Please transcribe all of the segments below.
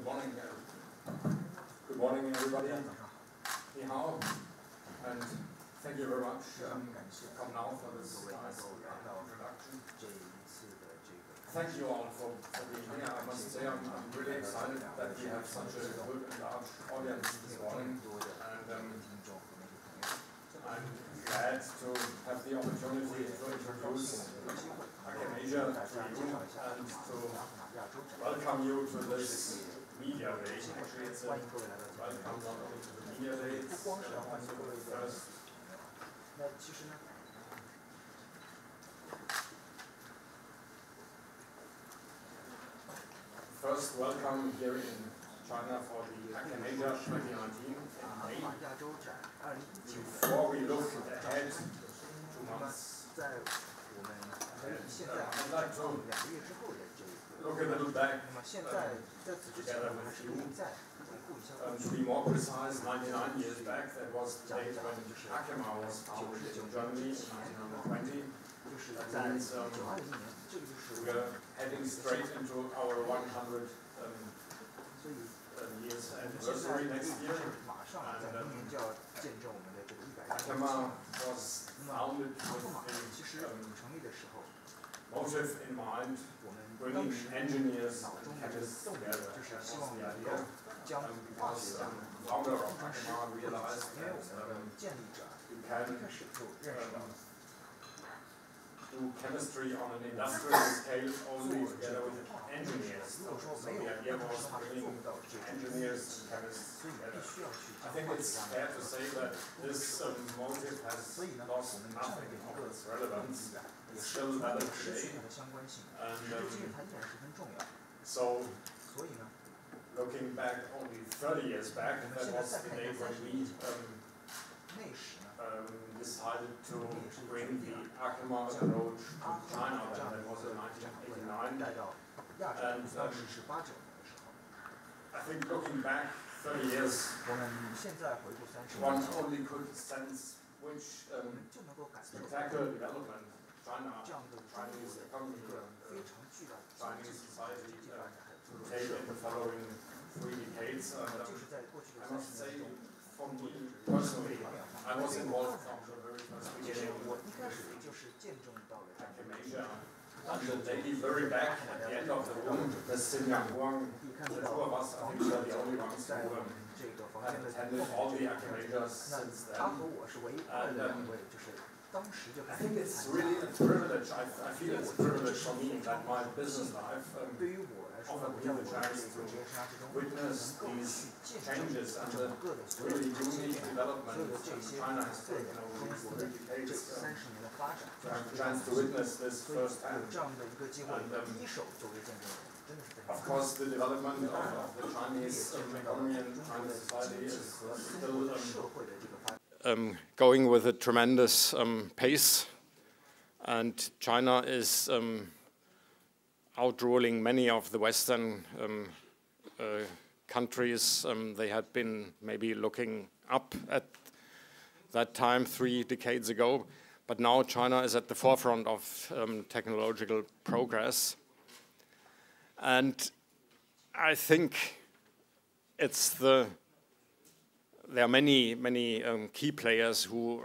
morning. Good morning, everybody. Ni hao, and thank you very much to come now for this nice introduction. Thank you all for being here. I must say I'm really excited that we have such a good and large audience this morning, and I'm glad to have the opportunity to introduce AchemAsia to you and to welcome you to this media day. Actually, it's a welcome not only to the media day, it's also the first welcome here in China for the AchemAsia 2019 in May. Before we look ahead 2 months, I'd like to look a little back together with you. To be more precise, 99 years back, that was the date when AchemA was founded in Germany in 1920. That means we are heading straight into our 100 years anniversary next year. AchemA was founded with the motive in mind, bringing engineers and chemists together. That was the idea. Because the founder of AchemA realized that you can do chemistry on an industrial scale only together with engineers. So the idea was bringing engineers and chemists together. I think it's fair to say that this motive has lost nothing of its relevance. It's still valid today. And so, looking back only 30 years back, that was the day when we decided to bring the AchemA approach to China. That was in 1989. And I think looking back 30 years, one only could sense which spectacular development Chinese economy, Chinese society to take in the following 3 decades. I must say, for me personally, I was involved from the very first beginning with AchemAsia. And the lady very back at the end of the room, the Xinjiang Huang, the two of us, I think we are the only ones who have attended all the AchemAsias since then. And I think it's really a privilege, I feel it's a privilege for me that my business life offered me the chance to witness these changes and the really unique development China has taken over these 3 decades. To have the chance to witness this firsthand. And of course, the development of the Chinese economy and Chinese society is still going with a tremendous pace, and China is outruling many of the Western countries. They had been maybe looking up at that time 3 decades ago, but now China is at the forefront of technological progress. And I think there are many key players who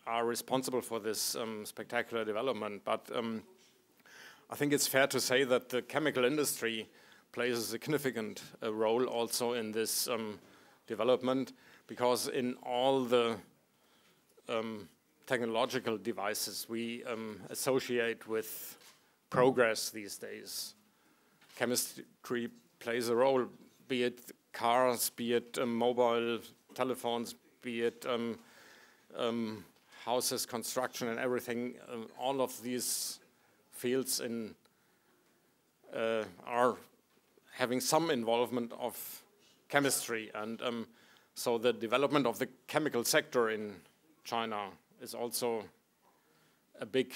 are responsible for this spectacular development, but I think it's fair to say that the chemical industry plays a significant role also in this development, because in all the technological devices we associate with progress these days, chemistry plays a role, be it cars, be it mobile telephones, be it houses, construction and everything. All of these fields are having some involvement of chemistry, and so the development of the chemical sector in China is also a big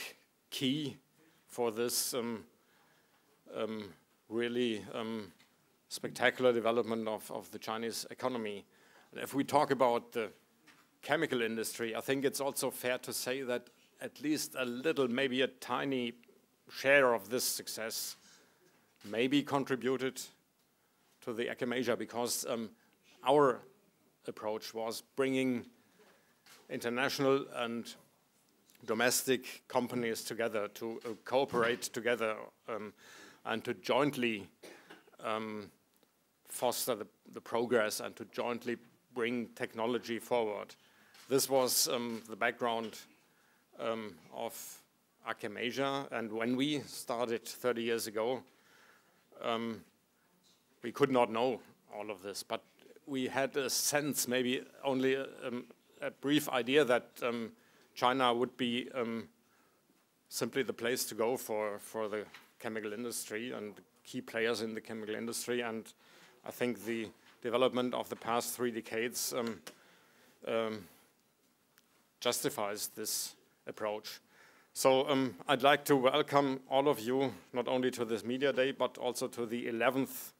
key for this really spectacular development of the Chinese economy. And if we talk about the chemical industry, I think it's also fair to say that at least a little, maybe a tiny share of this success may be contributed the AchemAsia because our approach was bringing international and domestic companies together to cooperate together and to jointly foster the progress and to jointly bring technology forward. This was the background of AchemAsia, and when we started 30 years ago, we could not know all of this, but we had a sense, maybe only a brief idea that China would be simply the place to go for the chemical industry and key players in the chemical industry. And I think the development of the past 3 decades justifies this approach. So I'd like to welcome all of you, not only to this Media Day, but also to the 11th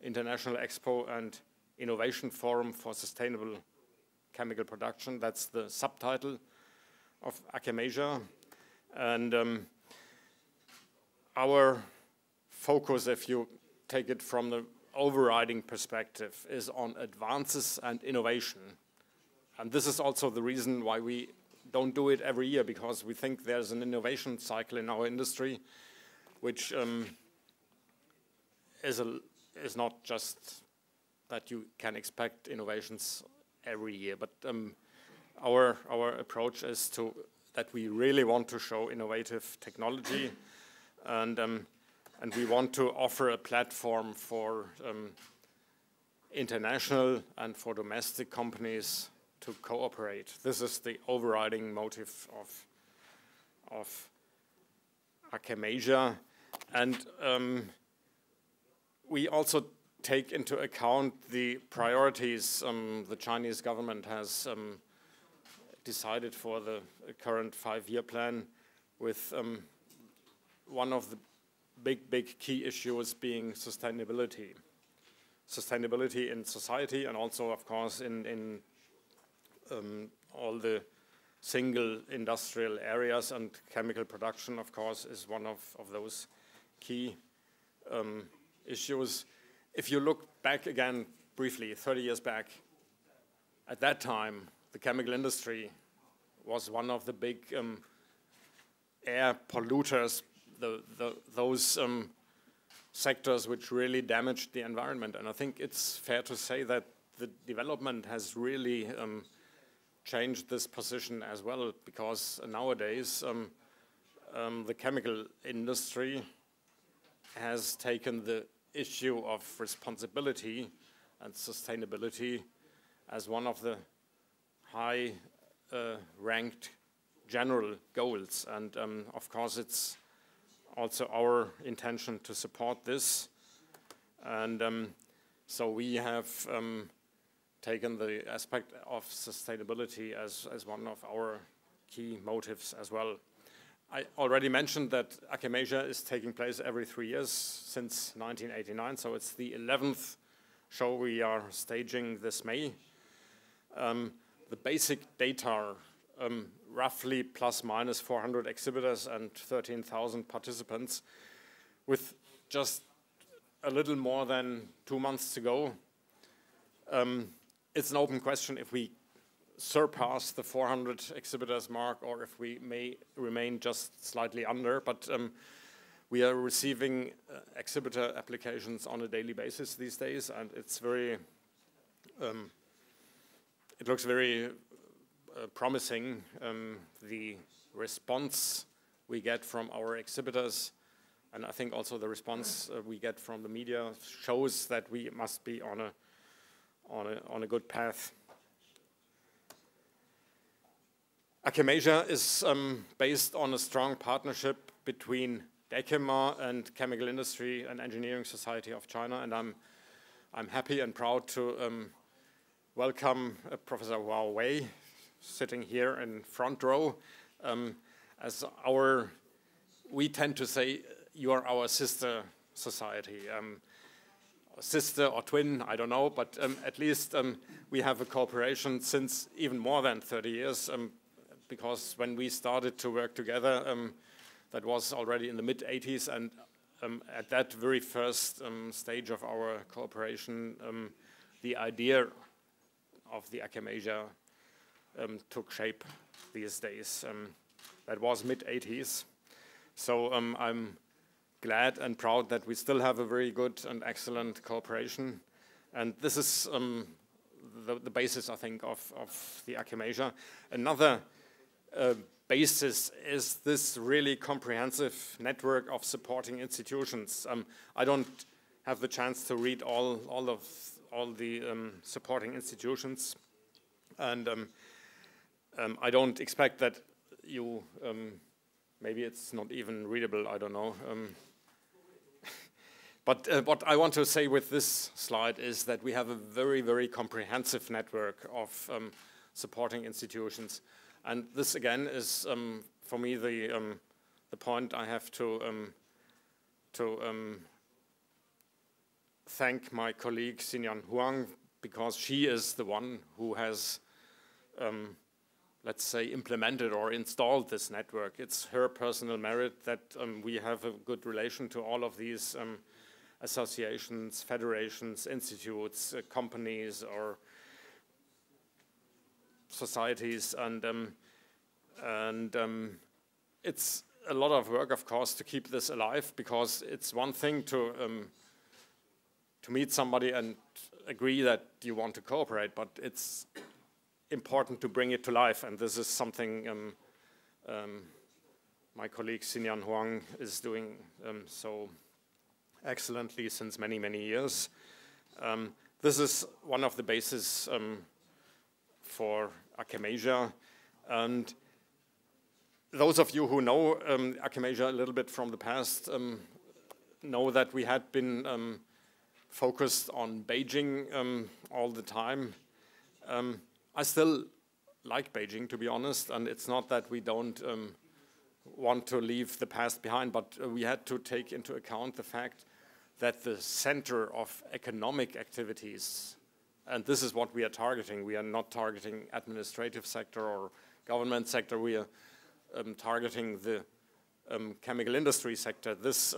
International Expo and Innovation Forum for Sustainable Chemical Production. That's the subtitle of AchemAsia. And our focus, if you take it from the overriding perspective, is on advances and innovation. And this is also the reason why we don't do it every year, because we think there's an innovation cycle in our industry which is not just that you can expect innovations every year, but our approach is that we really want to show innovative technology, and we want to offer a platform for international and for domestic companies to cooperate. This is the overriding motive of AchemAsia, and we also take into account the priorities the Chinese government has decided for the current 5-year plan, with one of the big key issues being sustainability. Sustainability in society, and also, of course, in all the single industrial areas, and chemical production, of course, is one of those key issues. If you look back again briefly, 30 years back, at that time, the chemical industry was one of the big air polluters, those sectors which really damaged the environment. And I think it's fair to say that the development has really changed this position as well, because nowadays the chemical industry has taken the issue of responsibility and sustainability as one of the high ranked general goals. And of course, it's also our intention to support this. And so we have taken the aspect of sustainability as one of our key motives as well. I already mentioned that AchemAsia is taking place every 3 years since 1989, so it's the 11th show we are staging this May. The basic data, roughly plus minus 400 exhibitors and 13,000 participants, with just a little more than 2 months to go. It's an open question if we surpass the 400 exhibitors mark or if we may remain just slightly under, but we are receiving exhibitor applications on a daily basis these days, and it's very, it looks very promising, the response we get from our exhibitors, and I think also the response we get from the media shows that we must be on a good path. AchemAsia is based on a strong partnership between DECHEMA and Chemical Industry and Engineering Society of China, and I'm happy and proud to welcome Professor Wao Wei, sitting here in front row. As we tend to say, you are our sister society. Sister or twin, I don't know, but at least we have a cooperation since even more than 30 years, because when we started to work together, that was already in the mid-80s, and at that very first stage of our cooperation, the idea of the AchemAsia took shape these days. That was mid-80s. So I'm glad and proud that we still have a very good and excellent cooperation. And this is the basis, I think, of the AchemAsia. Another basis is this really comprehensive network of supporting institutions. I don't have the chance to read all the supporting institutions, and I don't expect that you, maybe it's not even readable, I don't know. But what I want to say with this slide is that we have a very, very comprehensive network of supporting institutions. And this, again, is, for me, the point I have to thank my colleague, Xinyan Huang, because she is the one who has, let's say, implemented or installed this network. It's her personal merit that we have a good relation to all of these associations, federations, institutes, companies, or societies, and it's a lot of work, of course, to keep this alive, because it's one thing to meet somebody and agree that you want to cooperate, but it's important to bring it to life, and this is something my colleague Xinyan Huang is doing so excellently since many, many years. This is one of the bases for AchemAsia, and those of you who know AchemAsia a little bit from the past know that we had been focused on Beijing all the time. I still like Beijing, to be honest, and it's not that we don't want to leave the past behind, but we had to take into account the fact that the center of economic activities, and this is what we are targeting. We are not targeting administrative sector or government sector. We are targeting the chemical industry sector. This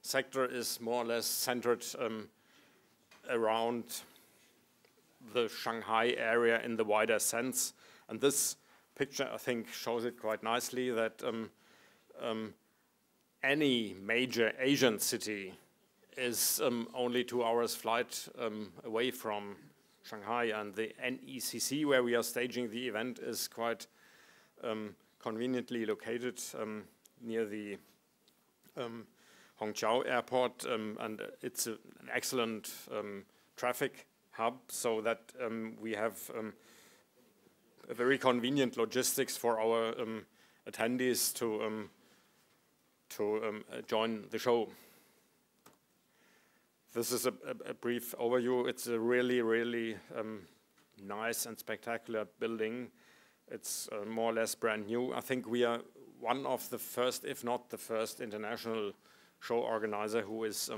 sector is more or less centered around the Shanghai area in the wider sense. And this picture, I think, shows it quite nicely that any major Asian city is only 2 hours flight away from Shanghai, and the NECC, where we are staging the event, is quite conveniently located near the Hongqiao airport, and it's an excellent traffic hub, so that we have a very convenient logistics for our attendees to join the show. This is a brief overview. It's a really, really nice and spectacular building. It's more or less brand new. I think we are one of the first, if not the first, international show organizer who is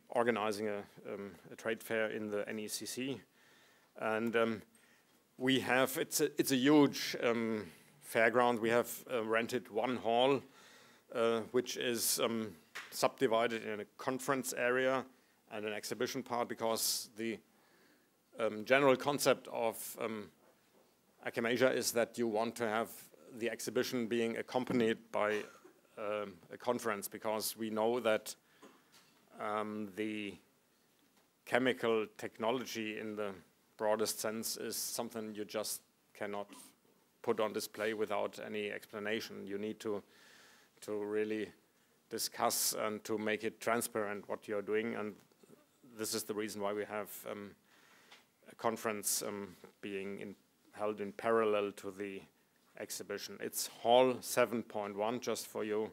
organizing a trade fair in the NECC. And we have, it's a huge fairground. We have rented one hall, which is subdivided in a conference area and an exhibition part, because the general concept of AchemAsia is that you want to have the exhibition being accompanied by a conference, because we know that the chemical technology in the broadest sense is something you just cannot put on display without any explanation. You need to really discuss and to make it transparent what you're doing, and this is the reason why we have a conference being held in parallel to the exhibition. It's Hall 7.1, just for your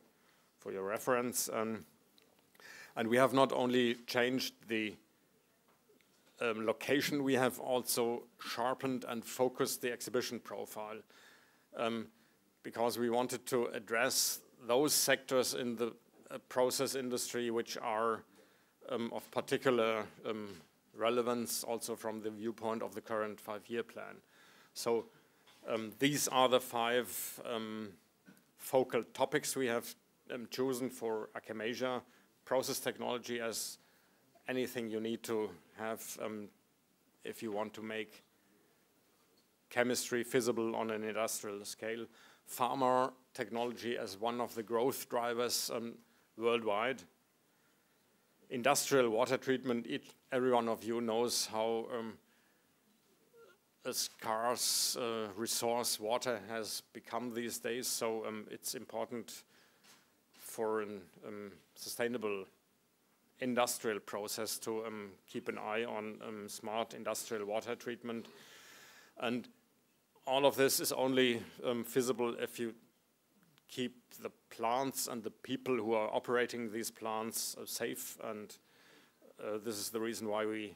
reference, and we have not only changed the location, we have also sharpened and focused the exhibition profile, because we wanted to address those sectors in the process industry which are of particular relevance also from the viewpoint of the current 5-year plan. So these are the 5 focal topics we have chosen for AchemAsia process technology as anything you need to have if you want to make chemistry feasible on an industrial scale. Pharma technology as one of the growth drivers worldwide. Industrial water treatment, every one of you knows how a scarce resource water has become these days, so it's important for a sustainable industrial process to keep an eye on smart industrial water treatment. And all of this is only feasible if you keep the plants and the people who are operating these plants safe, and this is the reason why we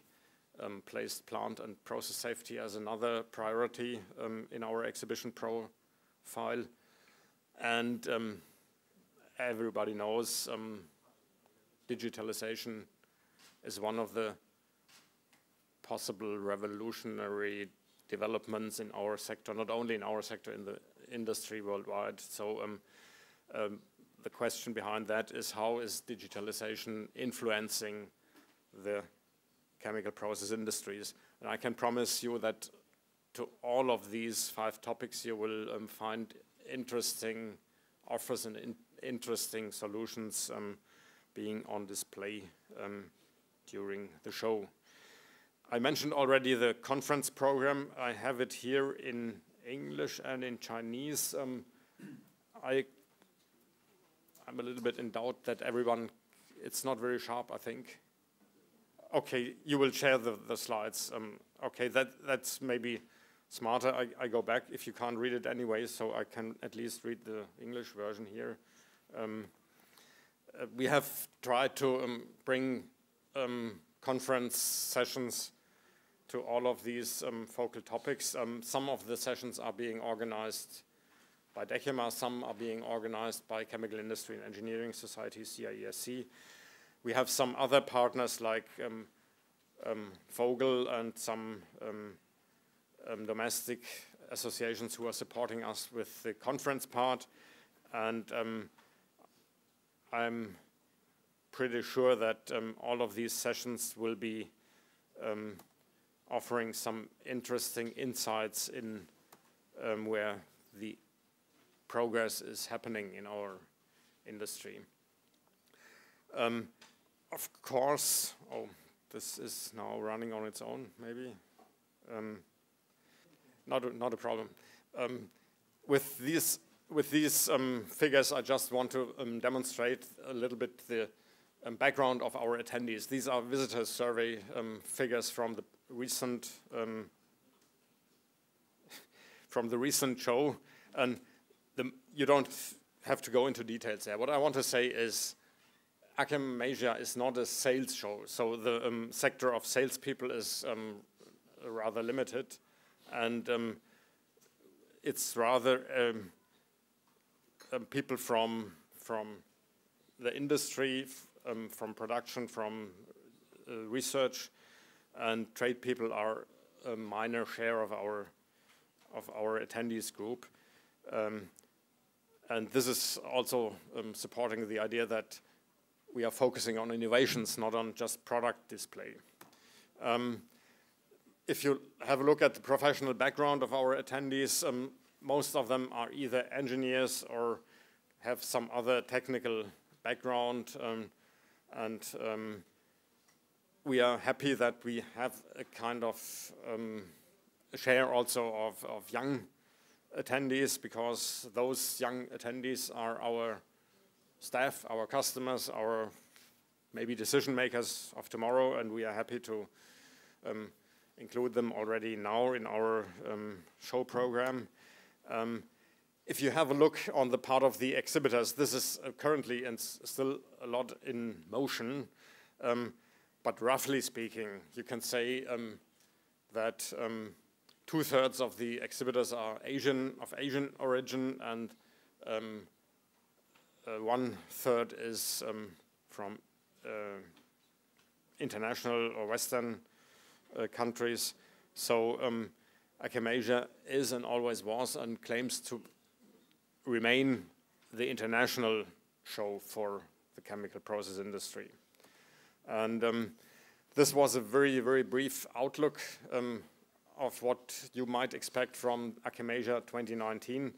placed plant and process safety as another priority in our exhibition profile. And everybody knows digitalization is one of the possible revolutionary developments in our sector, not only in our sector, in the industry worldwide. So the question behind that is, how is digitalization influencing the chemical process industries? And I can promise you that to all of these 5 topics you will find interesting offers and interesting solutions being on display during the show. I mentioned already the conference program. I have it here in English and in Chinese. I'm a little bit in doubt that everyone, it's not very sharp, I think. Okay, you will share the slides. Okay, that's maybe smarter. I go back if you can't read it anyway, so I can at least read the English version here. We have tried to bring conference sessions to all of these focal topics. Some of the sessions are being organized by DECHEMA, some are being organized by Chemical Industry and Engineering Society, CIESC. We have some other partners like Vogel and some domestic associations who are supporting us with the conference part. And I'm pretty sure that all of these sessions will be offering some interesting insights in where the progress is happening in our industry. Of course, this is now running on its own, maybe. Not a problem. With these figures, I just want to demonstrate a little bit the background of our attendees. These are visitor survey figures from the recent show, and you don't have to go into details there. What I want to say is, AchemAsia is not a sales show, so the sector of salespeople is rather limited, and it's rather people from the industry, from production, from research, and trade people are a minor share of our attendees group. And this is also supporting the idea that we are focusing on innovations, not on just product display. If you have a look at the professional background of our attendees, most of them are either engineers or have some other technical background, and we are happy that we have a kind of share also of young attendees, because those young attendees are our staff, our customers, our maybe decision makers of tomorrow, and we are happy to include them already now in our show program. If you have a look on the part of the exhibitors, this is currently and still a lot in motion, but roughly speaking, you can say that 2/3 of the exhibitors are of Asian origin, and 1/3 is from international or Western countries. So AchemAsia is and always was and claims to remain the international show for the chemical process industry. And this was a very, very brief outlook of what you might expect from AchemAsia 2019.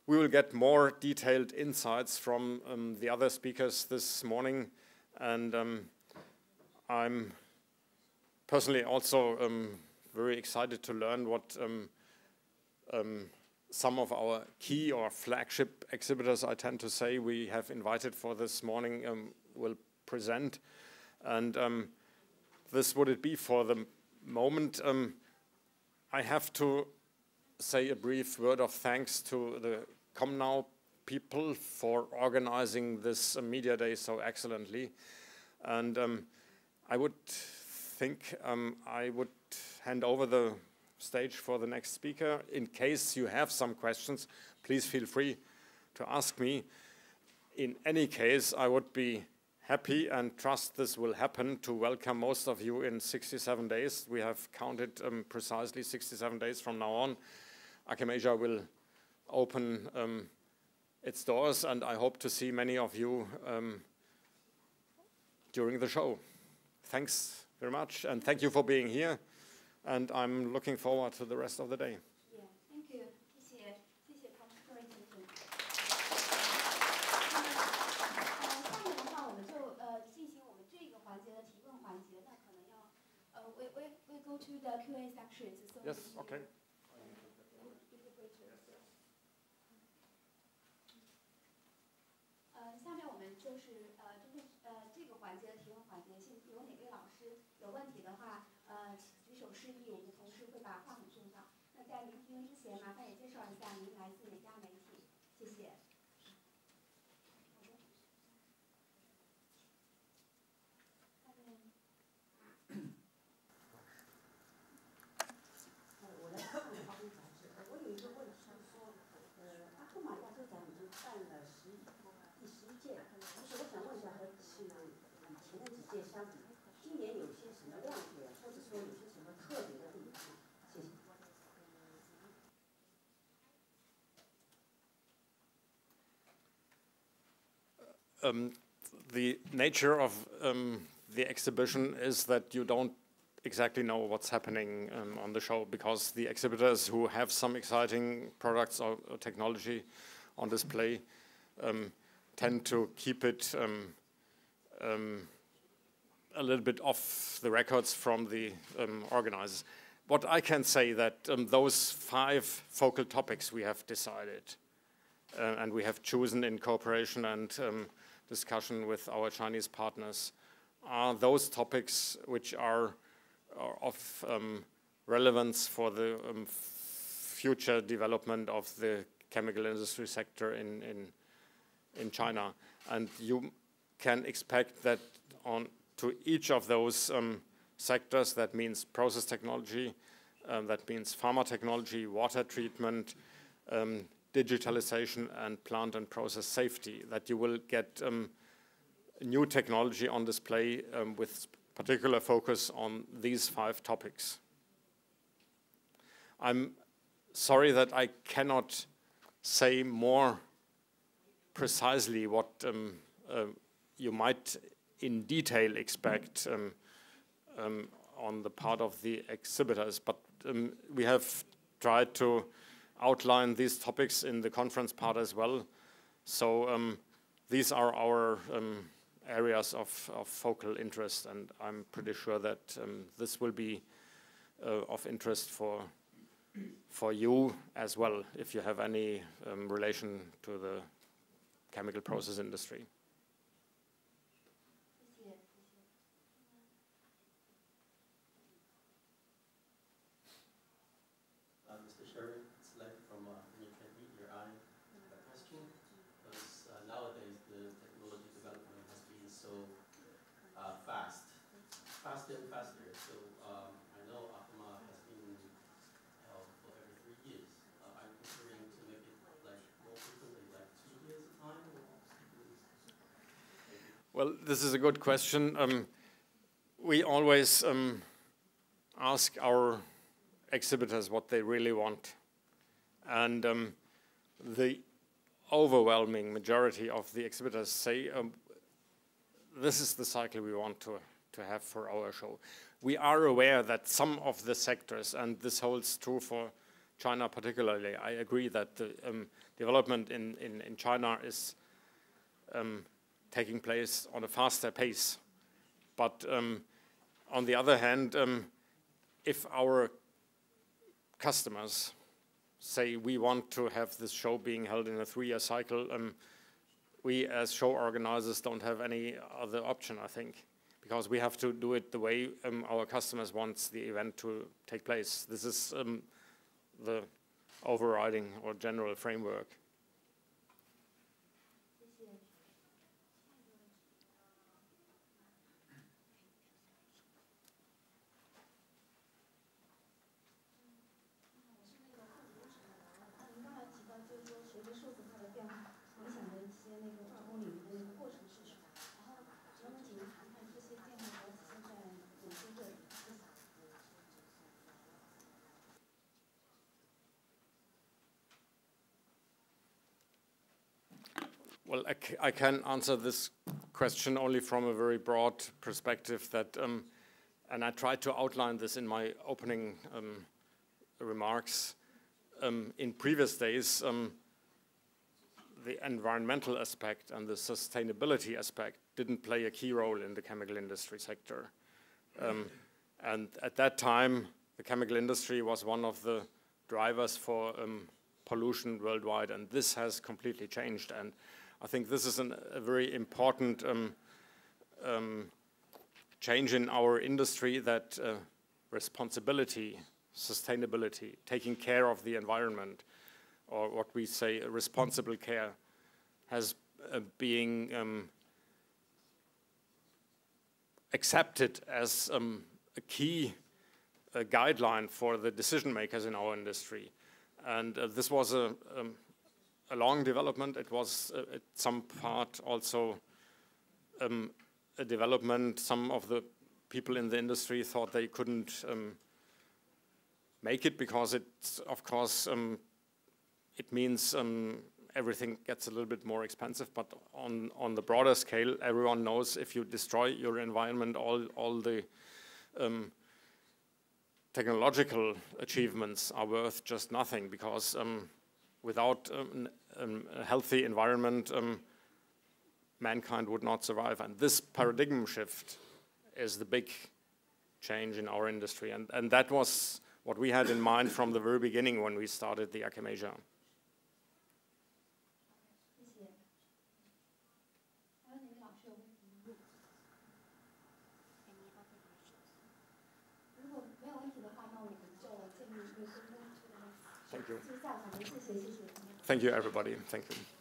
We will get more detailed insights from the other speakers this morning, and I'm personally also very excited to learn what some of our key or flagship exhibitors, I tend to say, we have invited for this morning will present. And this would it be for the moment. I have to say a brief word of thanks to the ComNow people for organizing this media day so excellently. And I would think I would hand over the stage for the next speaker. In case you have some questions, please feel free to ask me. In any case, I would be happy and trust this will happen to welcome most of you in 67 days. We have counted precisely 67 days from now on. AchemAsia will open its doors, and I hope to see many of you during the show. Thanks very much, and thank you for being here. And I'm looking forward to the rest of the day. Yeah, thank you. 谢谢各位先生。下面的话，我们就进行我们这个环节的提问环节。那可能要we go to the Q&A section. So yes, okay. 下面我们就是这个环节的提问环节，有哪位老师有问题的话，举手示意，我们同事会把话筒送上。那在您提问之前，麻烦也介绍一下您来自哪家媒体，谢谢。我来看《华东杂志》，我有一个问题，就是说，阿克玛亚洲展已经办了第11届，就是我想问一下，和以前的几届相比，今年有些什么亮点，或者说有些什么特别的地方？谢谢。The nature of the exhibition is that you don't exactly know what's happening on the show, because the exhibitors who have some exciting products or technology on display tend to keep it a little bit off the records from the organizers. What I can say that those 5 focal topics we have decided and we have chosen in cooperation and discussion with our Chinese partners are those topics which are of relevance for the future development of the chemical industry sector in China. And you can expect that on to each of those sectors, that means process technology, that means pharma technology, water treatment, digitalization, and plant and process safety, that you will get new technology on display with particular focus on these 5 topics. I'm sorry that I cannot say more precisely what you might in detail expect on the part of the exhibitors, but we have tried to outline these topics in the conference part as well. So these are our areas of focal interest, and I'm pretty sure that this will be of interest for you as well, if you have any relation to the chemical process industry. Mr. Scheuring, it's Lev from you can meet your eye question, because nowadays the technology development has been so faster and faster. So I know AchemA has been held for every 3 years. Are you considering to make it like more frequently, like 2 years at a time? Well, this is a good question. We always ask our exhibitors what they really want. And the overwhelming majority of the exhibitors say, this is the cycle we want to have for our show. We are aware that some of the sectors, and this holds true for China particularly, I agree that the development in China is taking place on a faster pace. But on the other hand, if our customers say we want to have this show being held in a 3-year cycle, we as show organizers don't have any other option, I think, because we have to do it the way our customers want the event to take place. This is the overriding or general framework. Well, I can answer this question only from a very broad perspective that, and I tried to outline this in my opening remarks. In previous days, the environmental aspect and the sustainability aspect didn't play a key role in the chemical industry sector. And at that time, the chemical industry was one of the drivers for pollution worldwide, and this has completely changed. And I think this is a very important change in our industry, that responsibility, sustainability, taking care of the environment, or what we say responsible care, has being accepted as a key guideline for the decision makers in our industry. And this was a long development. It was at some part also a development. Some of the people in the industry thought they couldn't make it because it's, of course, it means everything gets a little bit more expensive. But on the broader scale, everyone knows if you destroy your environment, all the technological achievements are worth just nothing, because without a healthy environment, mankind would not survive. And this paradigm shift is the big change in our industry. And that was what we had in mind from the very beginning when we started the AchemAsia. Thank you. Thank you, everybody. Thank you.